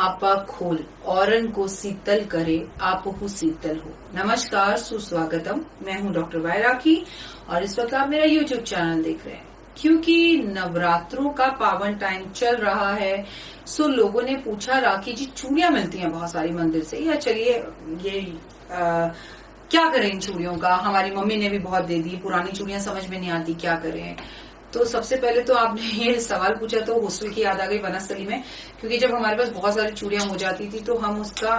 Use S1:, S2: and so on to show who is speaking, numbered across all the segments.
S1: आपा खोल औरन को शीतल करे आपहु शीतल हो। नमस्कार, सुस्वागतम। मैं हूं डॉक्टर वाई राखी और इस वक्त आप मेरा यूट्यूब चैनल देख रहे हैं। क्योंकि नवरात्रों का पावन टाइम चल रहा है, सो लोगों ने पूछा राखी जी चूड़ियां मिलती हैं बहुत सारी मंदिर से, या चलिए ये क्या करें इन चूड़ियों का। हमारी मम्मी ने भी बहुत दे दी, पुरानी चूड़ियां समझ में नहीं आती, क्या करें। तो सबसे पहले तो आपने ये सवाल पूछा तो हॉस्टल की याद आ गई वनस्थली में, क्योंकि जब हमारे पास बहुत सारी चूड़ियां हो जाती थी तो हम उसका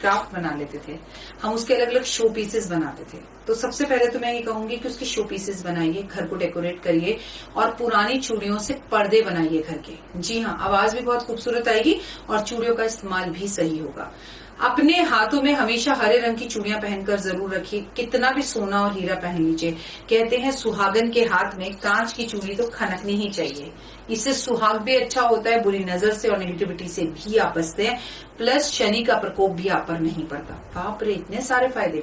S1: क्राफ्ट बना लेते थे, हम उसके अलग अलग शो पीसेस बनाते थे। तो सबसे पहले तो मैं ये कहूंगी कि उसके शो पीसेस बनाइए, घर को डेकोरेट करिए और पुरानी चूड़ियों से पर्दे बनाइए घर के। जी हाँ, आवाज भी बहुत खूबसूरत आएगी और चूड़ियों का इस्तेमाल भी सही होगा। अपने हाथों में हमेशा हरे रंग की चूड़ियां पहनकर जरूर रखिए, कितना भी सोना और हीरा पहन लीजिए। कहते हैं सुहागन के हाथ में कांच की चूड़ी तो खनकनी ही चाहिए। इससे सुहाग भी अच्छा होता है, बुरी नजर से और नेगेटिविटी से भी आप बचते हैं, प्लस शनि का प्रकोप भी आप पर नहीं पड़ता। बाप रे, इतने सारे फायदे।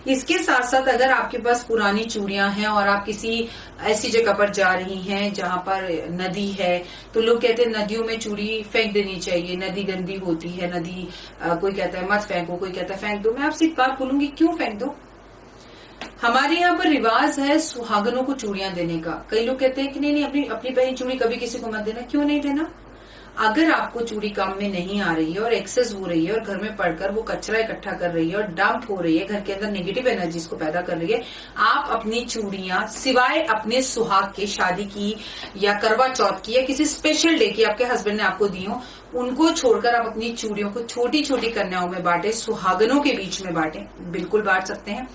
S1: इसके साथ साथ अगर आपके पास पुरानी चूड़ियां हैं और आप किसी ऐसी जगह पर जा रही हैं जहां पर नदी है, तो लोग कहते हैं नदियों में चूड़ी फेंक देनी चाहिए, नदी गंदी होती है, नदी कोई कहता है मत फेंको, कोई कहता है फेंक दो। मैं आपसे एक बात बोलूंगी, क्यों फेंक दो? हमारे यहाँ पर रिवाज है सुहागनों को चूड़ियां देने का। कई लोग कहते हैं कि नहीं अपनी अपनी पहनी चूड़ी कभी किसी को मत देना। क्यों नहीं देना? अगर आपको चूड़ी काम में नहीं आ रही है और एक्सेस हो रही है और घर में पड़कर वो कचरा इकट्ठा कर रही है और डंप हो रही है, घर के अंदर नेगेटिव एनर्जीज को पैदा कर रही है, आप अपनी चूड़ियां सिवाय अपने सुहाग के, शादी की या करवा चौथ की या किसी स्पेशल डे की आपके हस्बैंड ने आपको दी हो, उनको छोड़कर आप अपनी चूड़ियों को छोटी छोटी कन्याओं में बांटे, सुहागनों के बीच में बांटे। बिल्कुल बांट सकते हैं।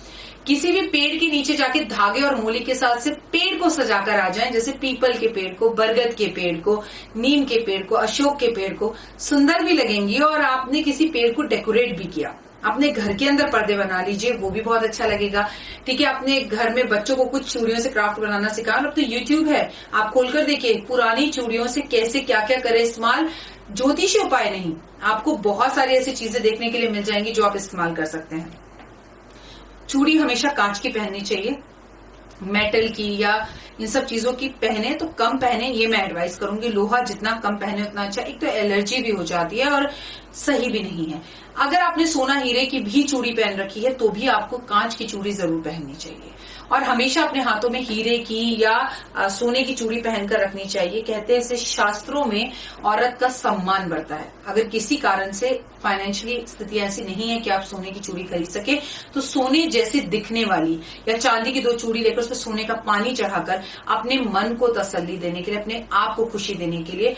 S1: किसी भी पेड़ के नीचे जाके धागे और मूली के साथ से पेड़ को सजाकर आ जाएं, जैसे पीपल के पेड़ को, बरगद के पेड़ को, नीम के पेड़ को, अशोक के पेड़ को। सुंदर भी लगेंगी और आपने किसी पेड़ को डेकोरेट भी किया। अपने घर के अंदर पर्दे बना लीजिए, वो भी बहुत अच्छा लगेगा। ठीक है, अपने घर में बच्चों को कुछ चूड़ियों से क्राफ्ट बनाना सिखा। अब तो यूट्यूब है, आप खोलकर देखिए पुरानी चूड़ियों से कैसे क्या क्या करें इस्तेमाल। ज्योतिषी उपाय नहीं, आपको बहुत सारी ऐसी चीजें देखने के लिए मिल जाएंगी जो आप इस्तेमाल कर सकते हैं। चूड़ी हमेशा कांच की पहननी चाहिए, मेटल की या इन सब चीजों की पहने तो कम पहने, ये मैं एडवाइस करूंगी। लोहा जितना कम पहने उतना अच्छा। एक तो एलर्जी भी हो जाती है और सही भी नहीं है। अगर आपने सोना हीरे की भी चूड़ी पहन रखी है तो भी आपको कांच की चूड़ी जरूर पहननी चाहिए और हमेशा अपने हाथों में हीरे की या सोने की चूड़ी पहनकर रखनी चाहिए। कहते हैं इससे शास्त्रों में औरत का सम्मान बढ़ता है। अगर किसी कारण से फाइनेंशियली स्थिति ऐसी नहीं है कि आप सोने की चूड़ी खरीद सके, तो सोने जैसे दिखने वाली या चांदी की 2 चूड़ी लेकर उसमें सोने का पानी चढ़ाकर अपने मन को तसल्ली देने के लिए, अपने आप को खुशी देने के लिए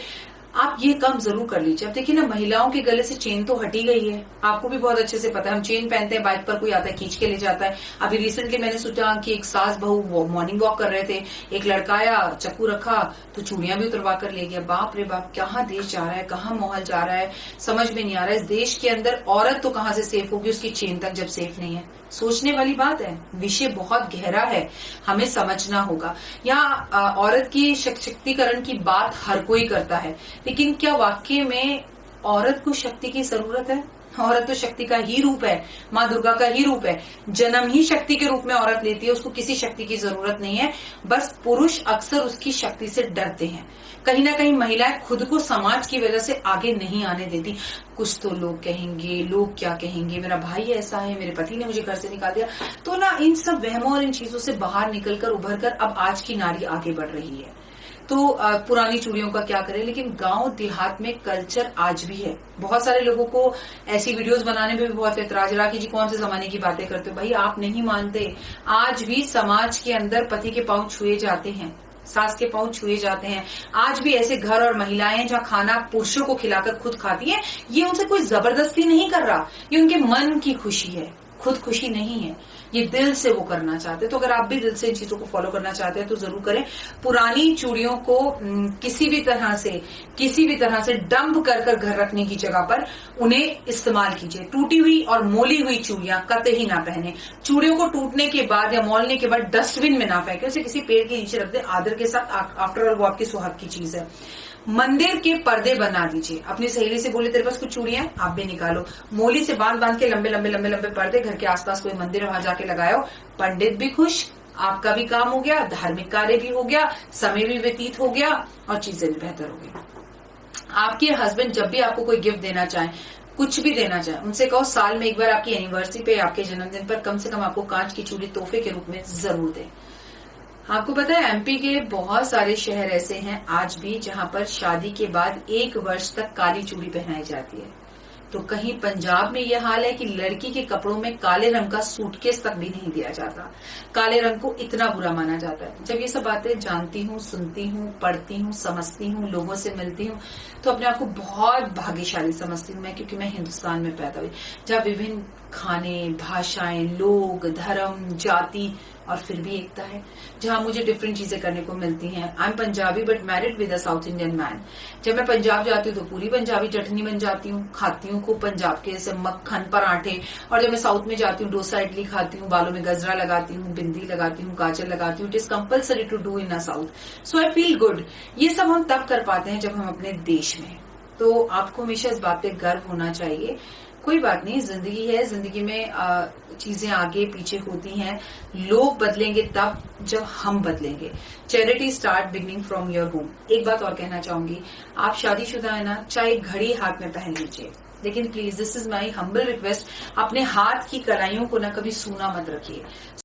S1: आप ये काम जरूर कर लीजिए। अब देखिए ना, महिलाओं के गले से चेन तो हटी गई है, आपको भी बहुत अच्छे से पता है। हम चेन पहनते हैं, बाइक पर कोई आता है खींच के ले जाता है। अभी रिसेंटली मैंने सोचा कि एक सास बहू मॉर्निंग वॉक कर रहे थे, एक लड़का आया, चक्कू रखा तो चूड़ियां भी उतरवा कर ले गया। बाप रे बाप, कहाँ देश जा रहा है, कहाँ माहौल जा रहा है, समझ में नहीं आ रहा है। इस देश के अंदर औरत तो कहाँ से सेफ होगी, उसकी चेन तक जब सेफ नहीं है। सोचने वाली बात है, विषय बहुत गहरा है, हमें समझना होगा। यहाँ औरत की सशक्तिकरण की बात हर कोई करता है, लेकिन क्या वाकई में औरत को शक्ति की जरूरत है? औरत तो शक्ति का ही रूप है, माँ दुर्गा का ही रूप है। जन्म ही शक्ति के रूप में औरत लेती है, उसको किसी शक्ति की जरूरत नहीं है। बस पुरुष अक्सर उसकी शक्ति से डरते हैं। कहीं ना कहीं महिलाएं खुद को समाज की वजह से आगे नहीं आने देती। कुछ तो लोग कहेंगे, लोग क्या कहेंगे, मेरा भाई ऐसा है, मेरे पति ने मुझे घर से निकाल दिया। तो ना इन सब वहमों और इन चीजों से बाहर निकलकर उभर कर अब आज की नारी आगे बढ़ रही है। तो पुरानी चूड़ियों का क्या करें, लेकिन गांव देहात में कल्चर आज भी है। बहुत सारे लोगों को ऐसी वीडियोस बनाने में भी बहुत ऐतराज रहा कि जी कौन से जमाने की बातें करते हो। भाई आप नहीं मानते, आज भी समाज के अंदर पति के पांव छुए जाते हैं, सास के पांव छुए जाते हैं। आज भी ऐसे घर और महिलाएं हैं जहां खाना पुरुषों को खिलाकर खुद खाती हैं। ये उनसे कोई जबरदस्ती नहीं कर रहा, ये उनके मन की खुशी है, खुद खुशी नहीं है, ये दिल से वो करना चाहते हैं। तो अगर आप भी दिल से इन चीजों को फॉलो करना चाहते हैं तो जरूर करें। पुरानी चूड़ियों को किसी भी तरह से डंप कर घर रखने की जगह पर उन्हें इस्तेमाल कीजिए। टूटी हुई और मोली हुई चूड़ियां कतई ना पहने। चूड़ियों को टूटने के बाद या मोलने के बाद डस्टबिन में ना फेंके, उसे किसी पेड़ के नीचे रख दे आदर के साथ। आफ्टर ऑल वो आपकी सुहाग की चीज है। मंदिर के पर्दे बना दीजिए। अपनी सहेली से बोले तेरे पास कुछ चूड़ियां, आप भी निकालो, मोली से बांध के लंबे लंबे लंबे लंबे पर्दे घर के आसपास कोई मंदिर है वहां जाके लगाओ। पंडित भी खुश, आपका भी काम हो गया, धार्मिक कार्य भी हो गया, समय भी व्यतीत हो गया और चीजें भी बेहतर हो गई। आपके हस्बैंड जब भी आपको कोई गिफ्ट देना चाहे, कुछ भी देना चाहे, उनसे कहो साल में एक बार आपकी एनिवर्सरी पे, आपके जन्मदिन पर कम से कम आपको कांच की चूड़ी तोहफे के रूप में जरूर दें। आपको पता है एमपी के बहुत सारे शहर ऐसे हैं आज भी जहां पर शादी के बाद 1 वर्ष तक काली चूड़ी पहनाई जाती है। तो कहीं पंजाब में यह हाल है कि लड़की के कपड़ों में काले रंग का सूटकेस तक भी नहीं दिया जाता। काले रंग को इतना बुरा माना जाता है। जब ये सब बातें जानती हूँ, सुनती हूँ, पढ़ती हूँ, समझती हूँ, लोगों से मिलती हूँ, तो अपने आप को बहुत भाग्यशाली समझती हूँ मैं, क्योंकि मैं हिंदुस्तान में पैदा हुई, जहाँ विभिन्न खाने, भाषाएं, लोग, धर्म, जाति और फिर भी एकता है, जहां मुझे डिफरेंट चीजें करने को मिलती हैं। I am Punjabi but married with a south Indian man. जब मैं पंजाब जाती हूँ तो पूरी पंजाबी चटनी बन जाती हूँ, खाती हूँ खूब पंजाब के जैसे मक्खन, पराठे। और जब मैं साउथ में जाती हूँ डोसा इडली खाती हूँ, बालों में गजरा लगाती हूँ, बिंदी लगाती हूँ, काजल लगाती हूँ। It is compulsory to do in a south, so I feel good. ये सब हम तब कर पाते हैं जब हम अपने देश में। तो आपको हमेशा इस बात पे गर्व होना चाहिए। कोई बात नहीं, जिंदगी है, जिंदगी में चीजें आगे पीछे होती हैं। लोग बदलेंगे तब जब हम बदलेंगे। Charity start beginning from your home. एक बात और कहना चाहूंगी, आप शादीशुदा है ना, चाहे घड़ी हाथ में पहन लीजिए, लेकिन please this is my humble request, अपने हाथ की कलाइयों को ना कभी सूना मत रखिए।